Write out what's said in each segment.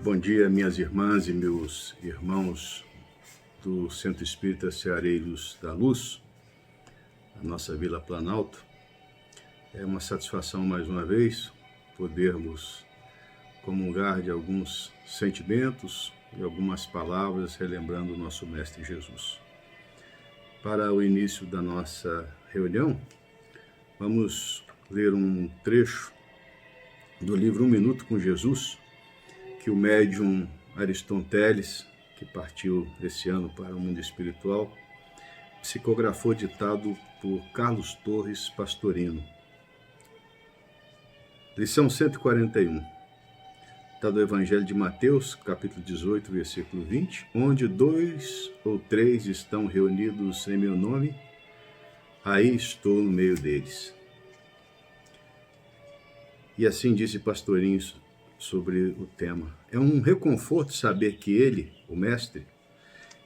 Bom dia, minhas irmãs e meus irmãos do Centro Espírita Ceareiros da Luz, a nossa Vila Planalto. É uma satisfação, mais uma vez, podermos comungar de alguns sentimentos e algumas palavras relembrando o nosso Mestre Jesus. Para o início da nossa reunião, vamos ler um trecho do livro Um Minuto com Jesus, que o médium Ariston Teles, que partiu esse ano para o mundo espiritual, psicografou, ditado por Carlos Torres Pastorino. Lição 141, está do Evangelho de Mateus, capítulo 18, versículo 20, onde 2 ou 3 estão reunidos em meu nome, aí estou no meio deles. E assim disse Pastorinho sobre o tema. É um reconforto saber que ele, o Mestre,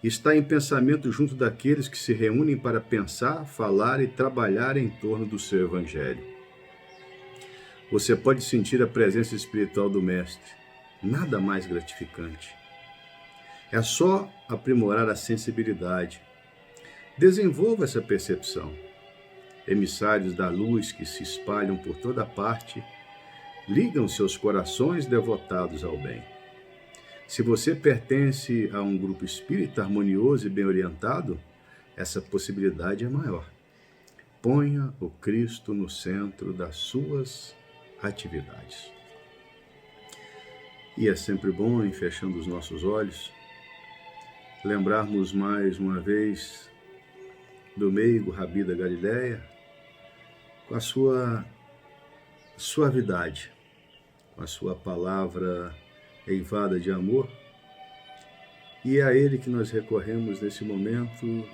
está em pensamento junto daqueles que se reúnem para pensar, falar e trabalhar em torno do seu Evangelho. Você pode sentir a presença espiritual do Mestre, nada mais gratificante. É só aprimorar a sensibilidade. Desenvolva essa percepção. Emissários da luz que se espalham por toda parte, ligam seus corações devotados ao bem. Se você pertence a um grupo espírita harmonioso e bem orientado, essa possibilidade é maior. Ponha o Cristo no centro das suas atividades. E é sempre bom, em fechando os nossos olhos, lembrarmos mais uma vez do meigo Rabi da Galileia, com a sua suavidade, com a sua palavra eivada de amor, e é a ele que nós recorremos nesse momento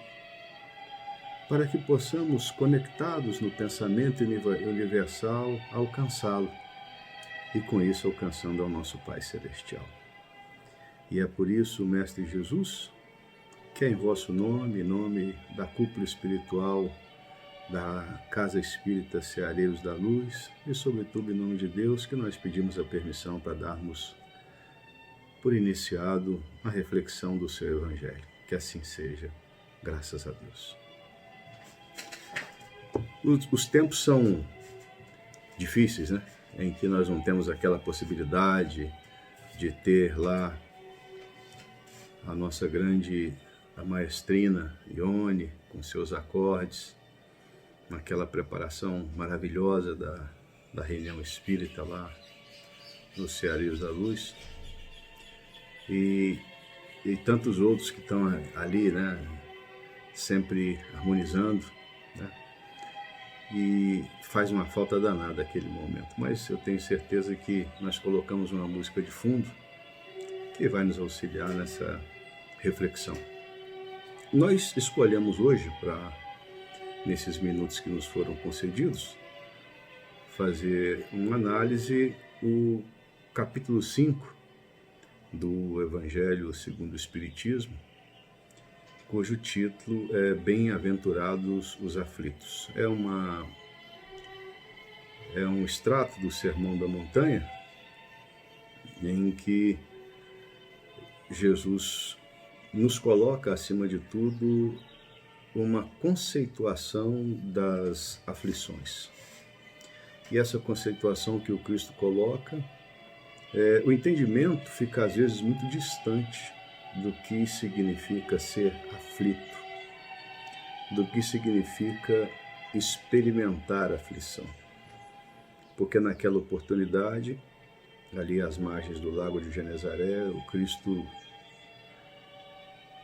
para que possamos, conectados no pensamento universal, alcançá-lo, e com isso alcançando ao nosso Pai Celestial. E é por isso, Mestre Jesus, que é em vosso nome, em nome da cúpula espiritual da Casa Espírita Ceareiros da Luz e, sobretudo, em nome de Deus, que nós pedimos a permissão para darmos por iniciado a reflexão do seu Evangelho. Que assim seja, graças a Deus. Os tempos são difíceis, né? Em que nós não temos aquela possibilidade de ter lá a nossa grande maestrina Ione, com seus acordes, naquela preparação maravilhosa da reunião espírita lá nos Ceareiros da Luz, e tantos outros que estão ali, né, sempre harmonizando, né, e faz uma falta danada aquele momento, mas eu tenho certeza que nós colocamos uma música de fundo que vai nos auxiliar nessa reflexão. Nós escolhemos hoje, nesses minutos que nos foram concedidos, fazer uma análise do capítulo 5 do Evangelho segundo o Espiritismo, cujo título é Bem-aventurados os aflitos. É um extrato do Sermão da Montanha, em que Jesus nos coloca, acima de tudo, uma conceituação das aflições. E essa conceituação que o Cristo coloca, o entendimento fica às vezes muito distante do que significa ser aflito, do que significa experimentar a aflição. Porque naquela oportunidade, ali às margens do Lago de Genezaré, o Cristo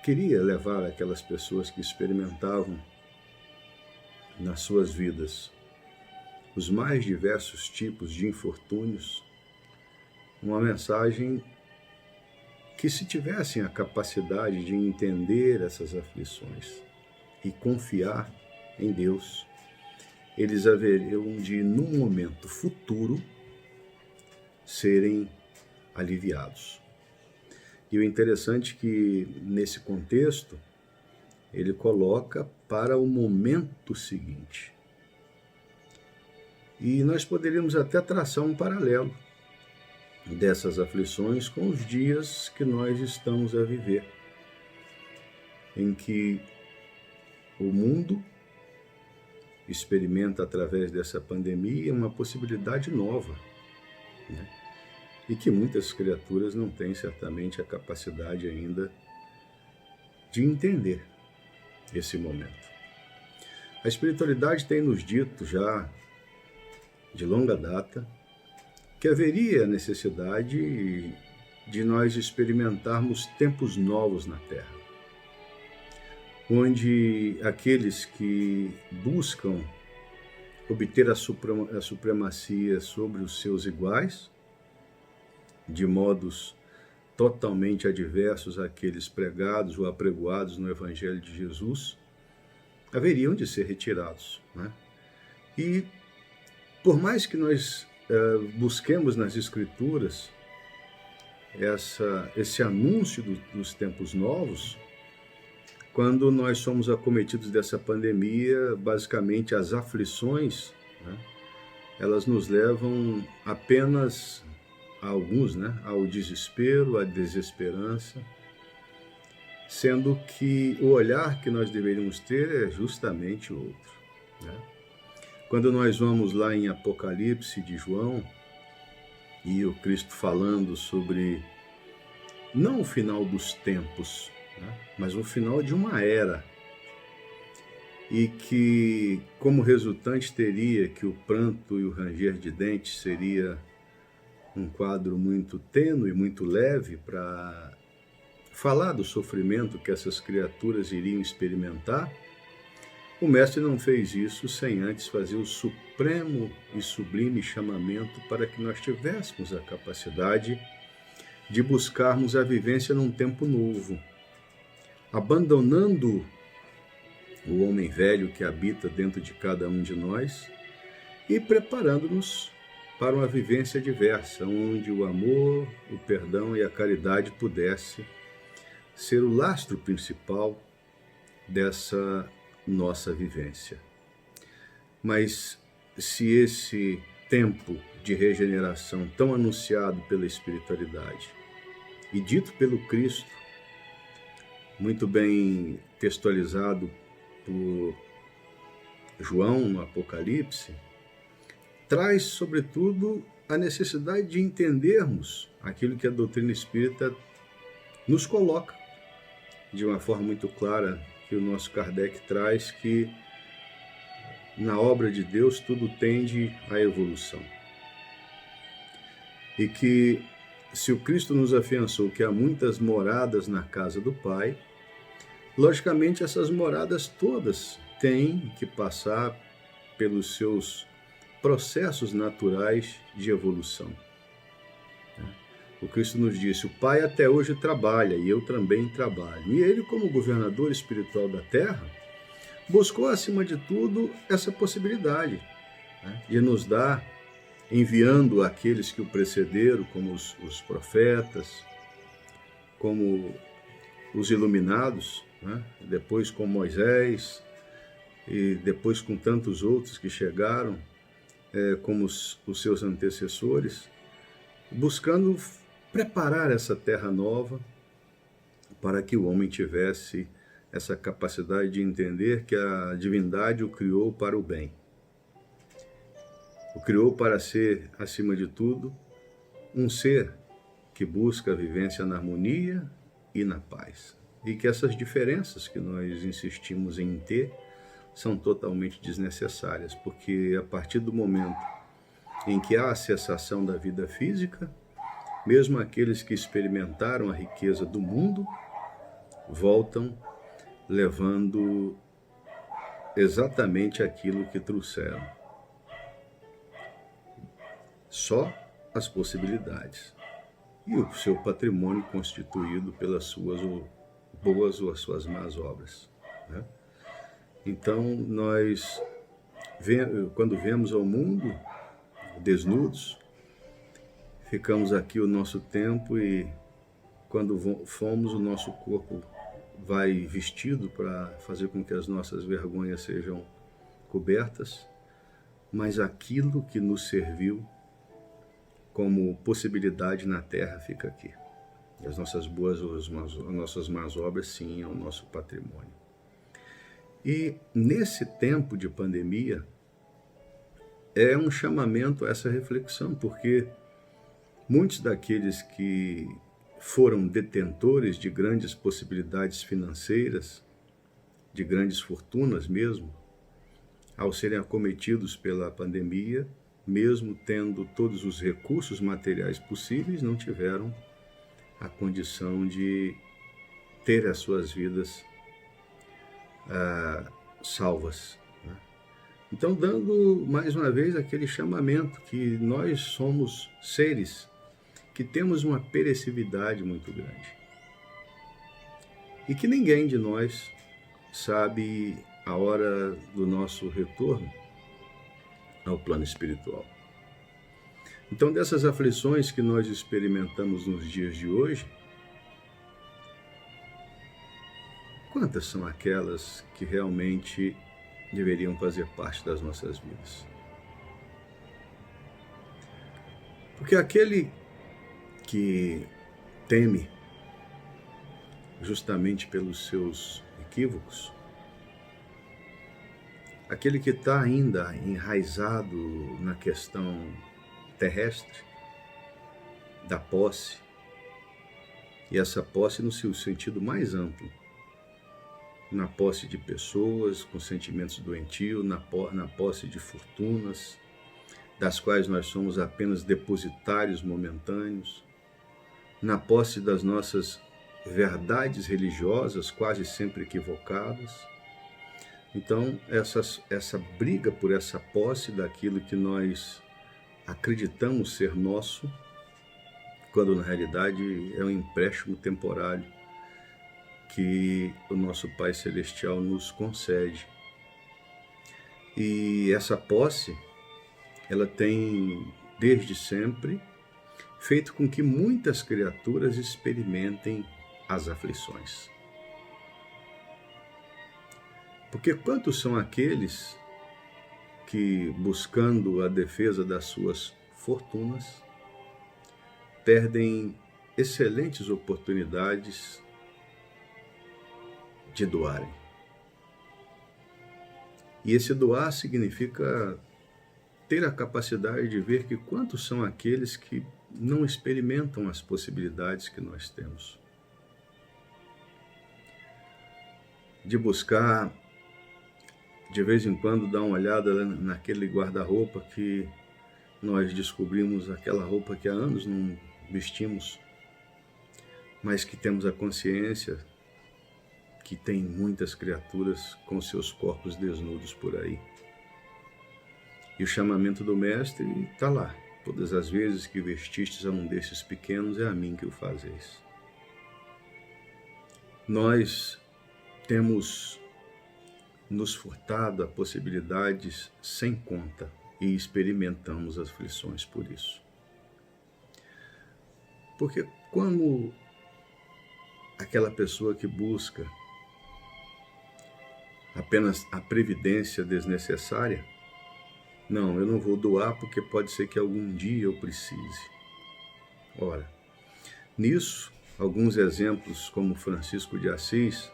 queria levar aquelas pessoas que experimentavam nas suas vidas os mais diversos tipos de infortúnios, uma mensagem que, se tivessem a capacidade de entender essas aflições e confiar em Deus, eles haveriam de, num momento futuro, serem aliviados. E o interessante é que, nesse contexto, ele coloca para o momento seguinte. E nós poderíamos até traçar um paralelo dessas aflições com os dias que nós estamos a viver, em que o mundo experimenta através dessa pandemia uma possibilidade nova, né? E que muitas criaturas não têm certamente a capacidade ainda de entender esse momento. A espiritualidade tem nos dito já de longa data que haveria necessidade de nós experimentarmos tempos novos na Terra, onde aqueles que buscam obter a supremacia sobre os seus iguais, de modos totalmente adversos àqueles pregados ou apregoados no Evangelho de Jesus, haveriam de ser retirados, né? E por mais que nós busquemos nas Escrituras esse anúncio dos tempos novos, quando nós somos acometidos dessa pandemia, basicamente as aflições, né, elas nos levam apenas a alguns, né, ao desespero, à desesperança, sendo que o olhar que nós deveríamos ter é justamente outro, né? Quando nós vamos lá em Apocalipse de João, e o Cristo falando sobre não o final dos tempos, né, mas o final de uma era, e que como resultante teria que o pranto e o ranger de dentes seria um quadro muito tênue, muito leve para falar do sofrimento que essas criaturas iriam experimentar, o Mestre não fez isso sem antes fazer o supremo e sublime chamamento para que nós tivéssemos a capacidade de buscarmos a vivência num tempo novo, abandonando o homem velho que habita dentro de cada um de nós e preparando-nos para uma vivência diversa, onde o amor, o perdão e a caridade pudesse ser o lastro principal dessa nossa vivência. Mas se esse tempo de regeneração tão anunciado pela espiritualidade e dito pelo Cristo, muito bem textualizado por João no Apocalipse, traz, sobretudo, a necessidade de entendermos aquilo que a doutrina espírita nos coloca de uma forma muito clara, que o nosso Kardec traz, que na obra de Deus tudo tende à evolução. E que se o Cristo nos afiançou que há muitas moradas na casa do Pai, logicamente essas moradas todas têm que passar pelos seus processos naturais de evolução. O Cristo nos disse: o Pai até hoje trabalha e eu também trabalho. E ele, como governador espiritual da Terra, buscou, acima de tudo, essa possibilidade, né, de nos dar, enviando aqueles que o precederam, como os profetas, como os iluminados, né, depois com Moisés, e depois com tantos outros que chegaram, como os seus antecessores, buscando preparar essa terra nova para que o homem tivesse essa capacidade de entender que a divindade o criou para o bem. O criou para ser, acima de tudo, um ser que busca a vivência na harmonia e na paz. E que essas diferenças que nós insistimos em ter são totalmente desnecessárias, porque a partir do momento em que há a cessação da vida física, mesmo aqueles que experimentaram a riqueza do mundo voltam levando exatamente aquilo que trouxeram. Só as possibilidades e o seu patrimônio constituído pelas suas boas ou as suas más obras, né? Então, nós, quando vemos ao mundo desnudos, ficamos aqui o nosso tempo e quando fomos, o nosso corpo vai vestido para fazer com que as nossas vergonhas sejam cobertas, mas aquilo que nos serviu como possibilidade na terra fica aqui. E as nossas boas, as nossas más obras, sim, é o nosso patrimônio. E nesse tempo de pandemia, é um chamamento a essa reflexão, porque muitos daqueles que foram detentores de grandes possibilidades financeiras, de grandes fortunas mesmo, ao serem acometidos pela pandemia, mesmo tendo todos os recursos materiais possíveis, não tiveram a condição de ter as suas vidas salvas. Né? Então, dando mais uma vez aquele chamamento que nós somos seres que temos uma perecibilidade muito grande e que ninguém de nós sabe a hora do nosso retorno ao plano espiritual. Então, dessas aflições que nós experimentamos nos dias de hoje, quantas são aquelas que realmente deveriam fazer parte das nossas vidas? Porque aquele que teme justamente pelos seus equívocos, aquele que está ainda enraizado na questão terrestre, da posse, e essa posse no seu sentido mais amplo, na posse de pessoas com sentimentos doentios, na posse de fortunas, das quais nós somos apenas depositários momentâneos, na posse das nossas verdades religiosas, quase sempre equivocadas. Então, essa briga por essa posse daquilo que nós acreditamos ser nosso, quando na realidade é um empréstimo temporário que o nosso Pai Celestial nos concede. E essa posse, ela tem, desde sempre, feito com que muitas criaturas experimentem as aflições. Porque quantos são aqueles que, buscando a defesa das suas fortunas, perdem excelentes oportunidades de doarem. E esse doar significa ter a capacidade de ver que quantos são aqueles que não experimentam as possibilidades que nós temos. De buscar, de vez em quando, dar uma olhada naquele guarda-roupa que nós descobrimos, aquela roupa que há anos não vestimos, mas que temos a consciência que tem muitas criaturas com seus corpos desnudos por aí. E o chamamento do Mestre está lá. Todas as vezes que vestistes a um desses pequenos, é a mim que o fazeis. Nós temos nos furtado a possibilidades sem conta e experimentamos as aflições por isso. Porque como aquela pessoa que busca apenas a previdência desnecessária, não, eu não vou doar porque pode ser que algum dia eu precise. Ora, nisso, alguns exemplos como Francisco de Assis,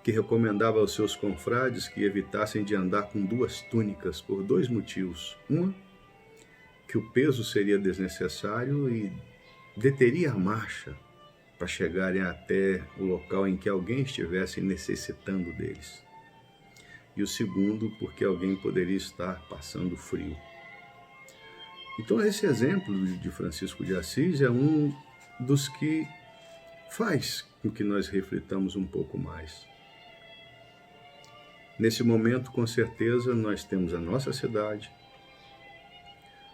que recomendava aos seus confrades que evitassem de andar com 2 túnicas por 2 motivos. Uma, que o peso seria desnecessário e deteria a marcha para chegarem até o local em que alguém estivesse necessitando deles. E o segundo, porque alguém poderia estar passando frio. Então, esse exemplo de Francisco de Assis é um dos que faz com que nós reflitamos um pouco mais. Nesse momento, com certeza, nós temos a nossa cidade,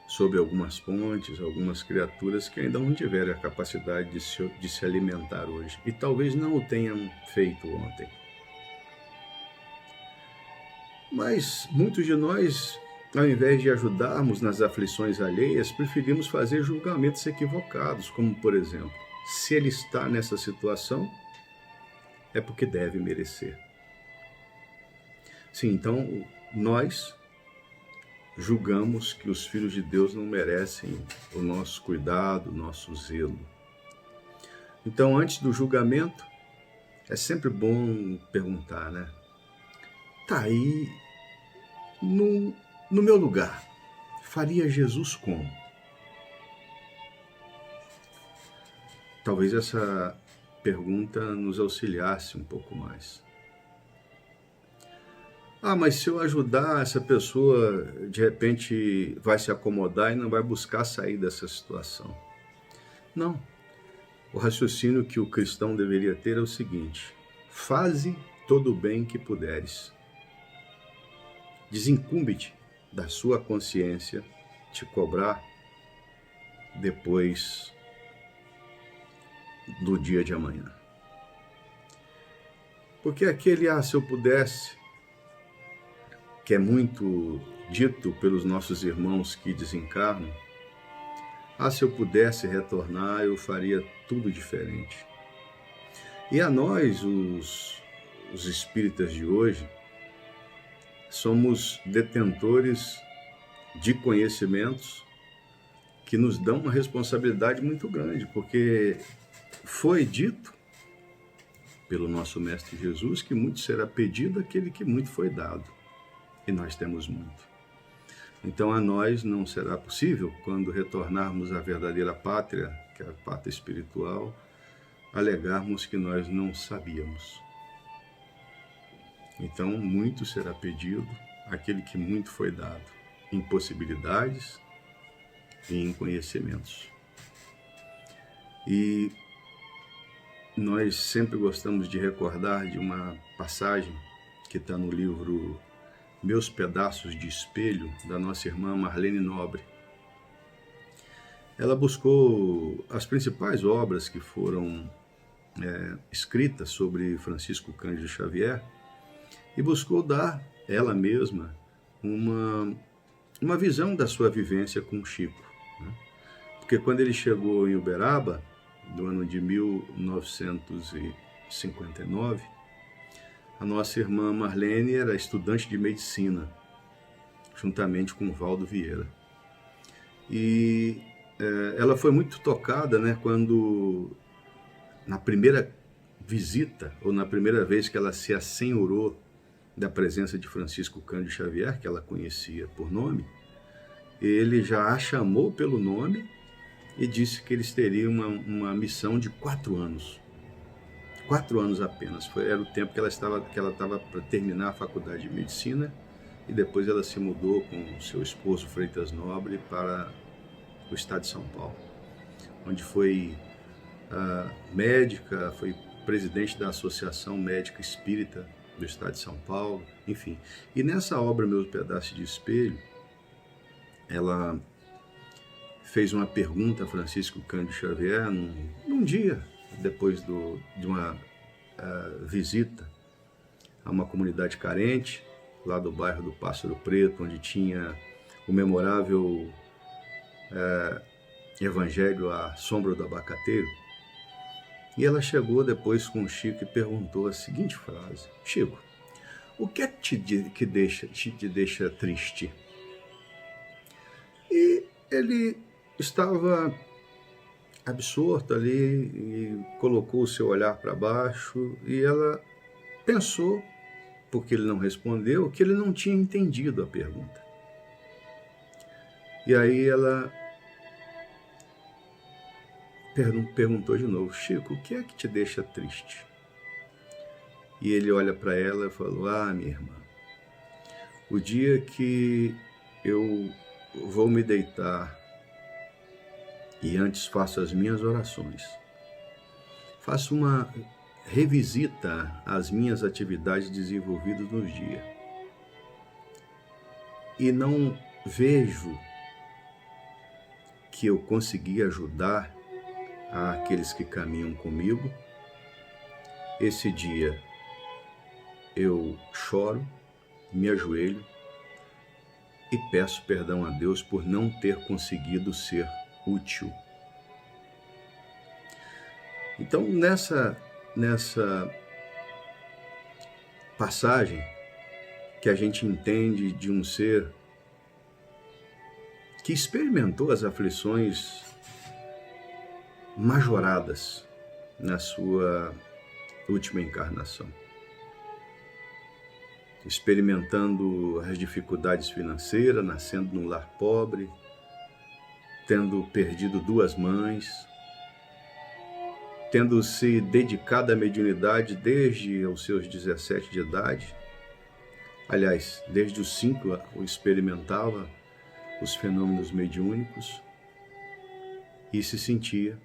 sob algumas pontes, algumas criaturas que ainda não tiveram a capacidade de se alimentar hoje. E talvez não o tenham feito ontem. Mas muitos de nós, ao invés de ajudarmos nas aflições alheias, preferimos fazer julgamentos equivocados, como, por exemplo, se ele está nessa situação, é porque deve merecer. Sim, então nós julgamos que os filhos de Deus não merecem o nosso cuidado, o nosso zelo. Então, antes do julgamento, é sempre bom perguntar, né? Tá aí, no meu lugar, faria Jesus como? Talvez essa pergunta nos auxiliasse um pouco mais. Ah, mas se eu ajudar, essa pessoa de repente vai se acomodar e não vai buscar sair dessa situação. Não. O raciocínio que o cristão deveria ter é o seguinte: faze todo o bem que puderes. Desincumbe-te da sua consciência te cobrar depois do dia de amanhã. Porque aquele, se eu pudesse, que é muito dito pelos nossos irmãos que desencarnam, se eu pudesse retornar, eu faria tudo diferente. E a nós, os espíritas de hoje, somos detentores de conhecimentos que nos dão uma responsabilidade muito grande, porque foi dito pelo nosso Mestre Jesus que muito será pedido àquele que muito foi dado. E nós temos muito. Então a nós não será possível, quando retornarmos à verdadeira pátria, que é a pátria espiritual, alegarmos que nós não sabíamos. Então muito será pedido àquele que muito foi dado, em possibilidades e em conhecimentos. E nós sempre gostamos de recordar de uma passagem que está no livro Meus Pedaços de Espelho, da nossa irmã Marlene Nobre. Ela buscou as principais obras que foram escritas sobre Francisco Cândido Xavier e buscou dar, ela mesma, uma visão da sua vivência com Chico. Né? Porque quando ele chegou em Uberaba, no ano de 1959, a nossa irmã Marlene era estudante de medicina, juntamente com o Valdo Vieira. E ela foi muito tocada, né, quando, na primeira visita, ou na primeira vez que ela se assenhorou da presença de Francisco Cândido Xavier, que ela conhecia por nome, ele já a chamou pelo nome e disse que eles teriam uma missão de 4 anos. 4 anos apenas. Era o tempo que ela estava para terminar a faculdade de medicina, e depois ela se mudou com seu esposo Freitas Nobre para o estado de São Paulo, onde foi médica, foi presidente da Associação Médica Espírita do estado de São Paulo, enfim. E nessa obra, Meus Pedaços de Espelho, ela fez uma pergunta a Francisco Cândido Xavier num dia depois de uma visita a uma comunidade carente, lá do bairro do Pássaro Preto, onde tinha o memorável evangelho A Sombra do Abacateiro. E ela chegou depois com o Chico e perguntou a seguinte frase: Chico, o que é que te deixa triste? E ele estava absorto ali e colocou o seu olhar para baixo, e ela pensou, porque ele não respondeu, que ele não tinha entendido a pergunta. E aí ela perguntou de novo: Chico, o que é que te deixa triste? E ele olha para ela e falou: minha irmã, o dia que eu vou me deitar e antes faço as minhas orações, faço uma revisita às minhas atividades desenvolvidas no dia e não vejo que eu consegui ajudar àqueles que caminham comigo, esse dia eu choro, me ajoelho e peço perdão a Deus por não ter conseguido ser útil. Então, nessa passagem que a gente entende de um ser que experimentou as aflições majoradas na sua última encarnação, experimentando as dificuldades financeiras, nascendo num lar pobre, tendo perdido 2 mães, tendo se dedicado à mediunidade desde os seus 17 de idade. Aliás, desde os 5 eu experimentava os fenômenos mediúnicos e se sentia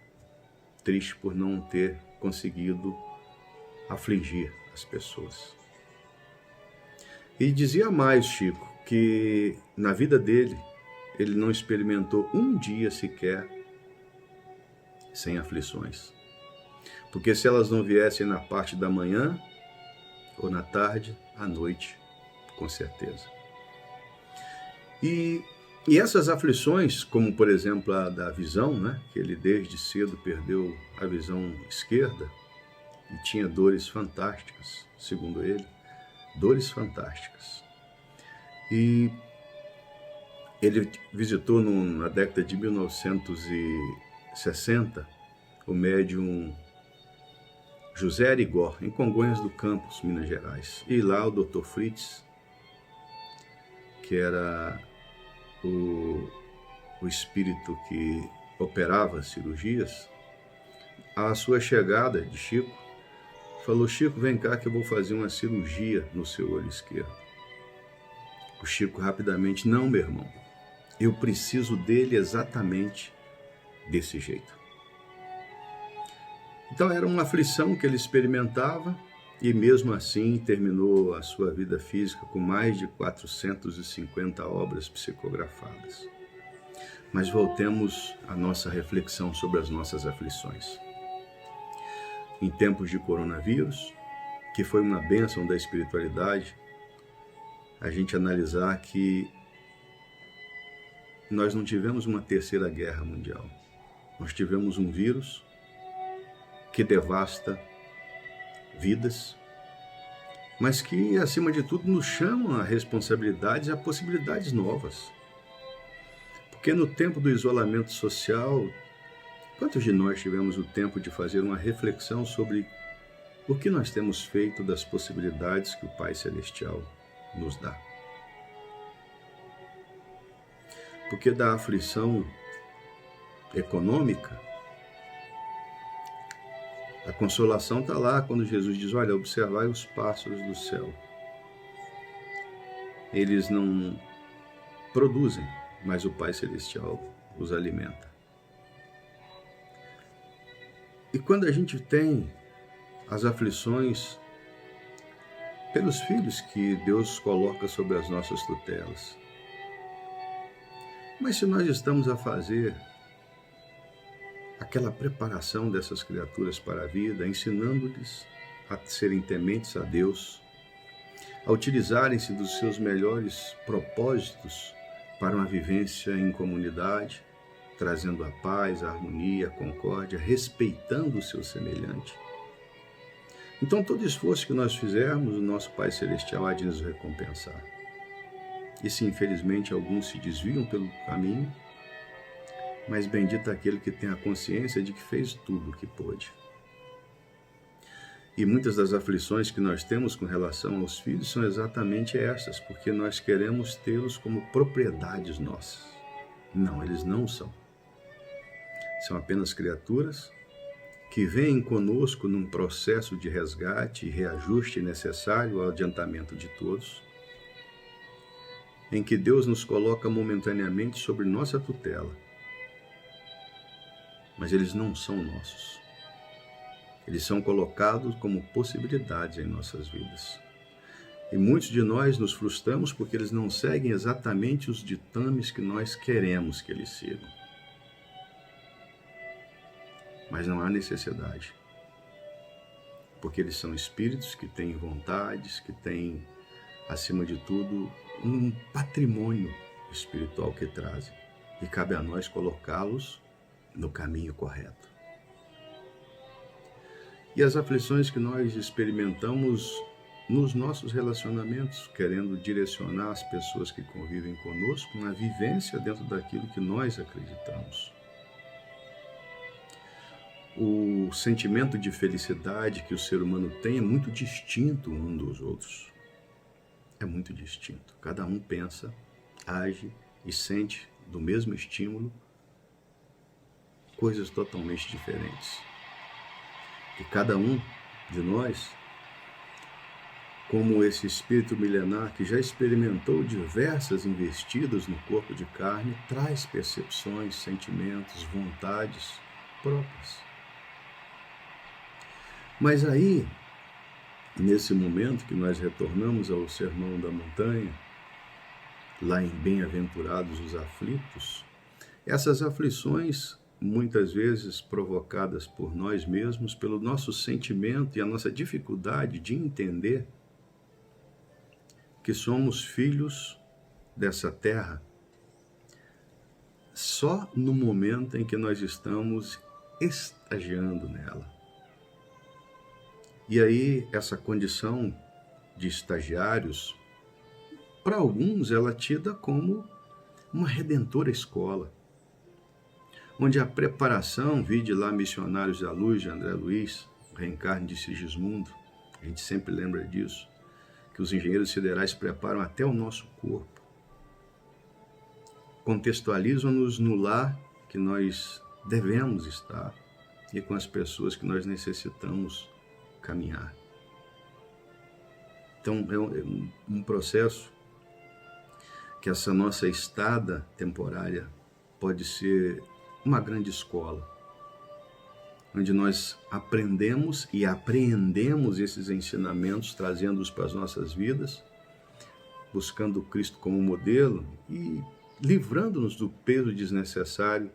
triste por não ter conseguido afligir as pessoas. E dizia mais, Chico, que na vida dele, ele não experimentou um dia sequer sem aflições. Porque se elas não viessem na parte da manhã, ou na tarde, à noite, com certeza. E essas aflições, como por exemplo a da visão, né, que ele desde cedo perdeu a visão esquerda e tinha dores fantásticas, segundo ele, dores fantásticas. E ele visitou na década de 1960 o médium José Arigó, em Congonhas do Campos, Minas Gerais. E lá o Dr. Fritz, que era o espírito que operava cirurgias, à sua chegada de Chico, falou: Chico, vem cá que eu vou fazer uma cirurgia no seu olho esquerdo. O Chico rapidamente: não, meu irmão, eu preciso dele exatamente desse jeito. Então era uma aflição que ele experimentava e mesmo assim terminou a sua vida física com mais de 450 obras psicografadas. Mas voltemos à nossa reflexão sobre as nossas aflições. Em tempos de coronavírus, que foi uma bênção da espiritualidade, a gente analisar que nós não tivemos uma terceira guerra mundial. Nós tivemos um vírus que devasta vidas, mas que, acima de tudo, nos chama a responsabilidades e a possibilidades novas. Porque no tempo do isolamento social, quantos de nós tivemos o tempo de fazer uma reflexão sobre o que nós temos feito das possibilidades que o Pai Celestial nos dá? Porque da aflição econômica, a consolação está lá quando Jesus diz: olha, observai os pássaros do céu. Eles não produzem, mas o Pai Celestial os alimenta. E quando a gente tem as aflições pelos filhos que Deus coloca sobre as nossas tutelas, mas se nós estamos a fazer aquela preparação dessas criaturas para a vida, ensinando-lhes a serem tementes a Deus, a utilizarem-se dos seus melhores propósitos para uma vivência em comunidade, trazendo a paz, a harmonia, a concórdia, respeitando o seu semelhante. Então, todo esforço que nós fizermos, o nosso Pai Celestial há de nos recompensar. E se infelizmente alguns se desviam pelo caminho, mas bendito aquele que tem a consciência de que fez tudo o que pôde. E muitas das aflições que nós temos com relação aos filhos são exatamente essas, porque nós queremos tê-los como propriedades nossas. Não, eles não são. São apenas criaturas que vêm conosco num processo de resgate e reajuste necessário ao adiantamento de todos, em que Deus nos coloca momentaneamente sobre nossa tutela. Mas eles não são nossos. Eles são colocados como possibilidades em nossas vidas. E muitos de nós nos frustramos porque eles não seguem exatamente os ditames que nós queremos que eles sigam. Mas não há necessidade. Porque eles são espíritos que têm vontades, que têm, acima de tudo, um patrimônio espiritual que trazem. E cabe a nós colocá-los no caminho correto. E as aflições que nós experimentamos nos nossos relacionamentos, querendo direcionar as pessoas que convivem conosco na vivência dentro daquilo que nós acreditamos. O sentimento de felicidade que o ser humano tem é muito distinto um dos outros. É muito distinto. Cada um pensa, age e sente do mesmo estímulo coisas totalmente diferentes. E cada um de nós, como esse espírito milenar que já experimentou diversas investidas no corpo de carne, traz percepções, sentimentos, vontades próprias. Mas aí, nesse momento que nós retornamos ao Sermão da Montanha, lá em Bem-aventurados os aflitos, essas aflições, muitas vezes provocadas por nós mesmos, pelo nosso sentimento e a nossa dificuldade de entender que somos filhos dessa terra, só no momento em que nós estamos estagiando nela. E aí, essa condição de estagiários, para alguns, ela é tida como uma redentora escola, onde a preparação, vide lá Missionários da Luz, de André Luiz, Reencarne de Sigismundo, a gente sempre lembra disso, que os engenheiros siderais preparam até o nosso corpo, contextualizam-nos no lar que nós devemos estar e com as pessoas que nós necessitamos caminhar. Então, é um processo que essa nossa estada temporária pode ser uma grande escola, onde nós aprendemos e apreendemos esses ensinamentos, trazendo-os para as nossas vidas, buscando Cristo como modelo e livrando-nos do peso desnecessário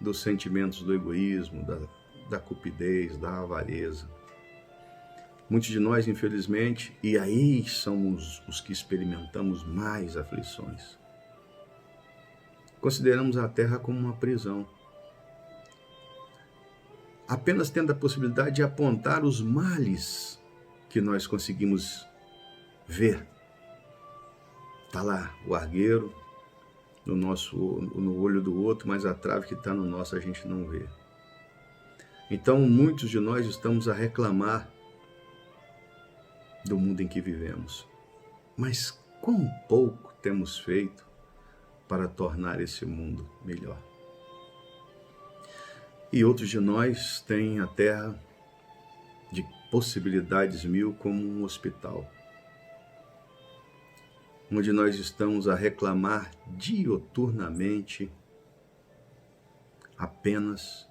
dos sentimentos do egoísmo, da cupidez, da avareza. Muitos de nós, infelizmente, e aí somos os que experimentamos mais aflições, consideramos a Terra como uma prisão, apenas tendo a possibilidade de apontar os males que nós conseguimos ver. Está lá o argueiro no olho do outro, mas a trave que está no nosso a gente não vê. Então, muitos de nós estamos a reclamar do mundo em que vivemos. Mas quão pouco temos feito para tornar esse mundo melhor? E outros de nós têm a Terra de possibilidades mil como um hospital, onde nós estamos a reclamar dioturnamente apenas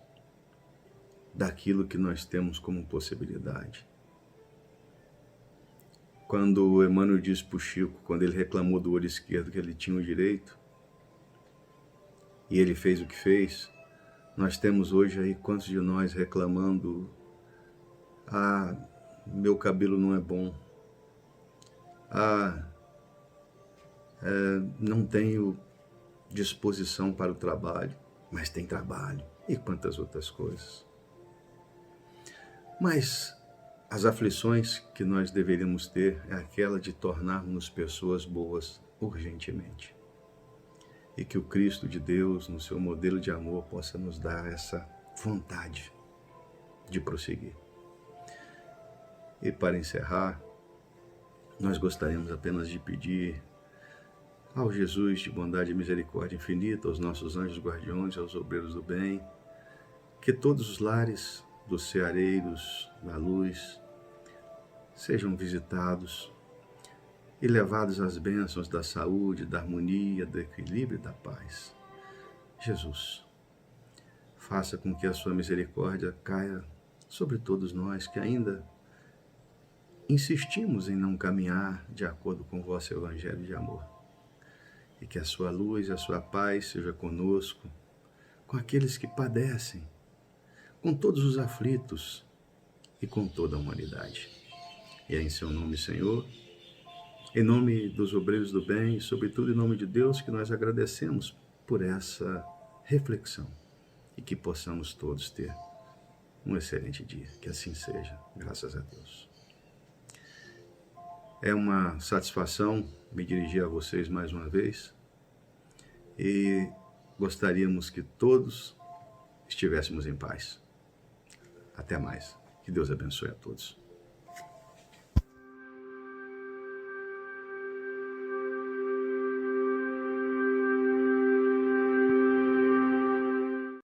daquilo que nós temos como possibilidade. Quando o Emmanuel disse para o Chico, quando ele reclamou do olho esquerdo, que ele tinha o direito, e ele fez o que fez, nós temos hoje aí quantos de nós reclamando: ah, meu cabelo não é bom, não tenho disposição para o trabalho, mas tem trabalho, e quantas outras coisas. Mas as aflições que nós deveríamos ter é aquela de tornarmos pessoas boas urgentemente. E que o Cristo de Deus, no seu modelo de amor, possa nos dar essa vontade de prosseguir. E para encerrar, nós gostaríamos apenas de pedir ao Jesus de bondade e misericórdia infinita, aos nossos anjos guardiões, aos obreiros do bem, que todos os lares dos ceareiros da luz sejam visitados e levados às bênçãos da saúde, da harmonia, do equilíbrio e da paz. Jesus, faça com que a sua misericórdia caia sobre todos nós que ainda insistimos em não caminhar de acordo com o vosso evangelho de amor. E que a sua luz e a sua paz seja conosco, com aqueles que padecem, com todos os aflitos e com toda a humanidade. E é em seu nome, Senhor, em nome dos obreiros do bem e, sobretudo, em nome de Deus, que nós agradecemos por essa reflexão e que possamos todos ter um excelente dia. Que assim seja, graças a Deus. É uma satisfação me dirigir a vocês mais uma vez e gostaríamos que todos estivéssemos em paz. Até mais. Que Deus abençoe a todos.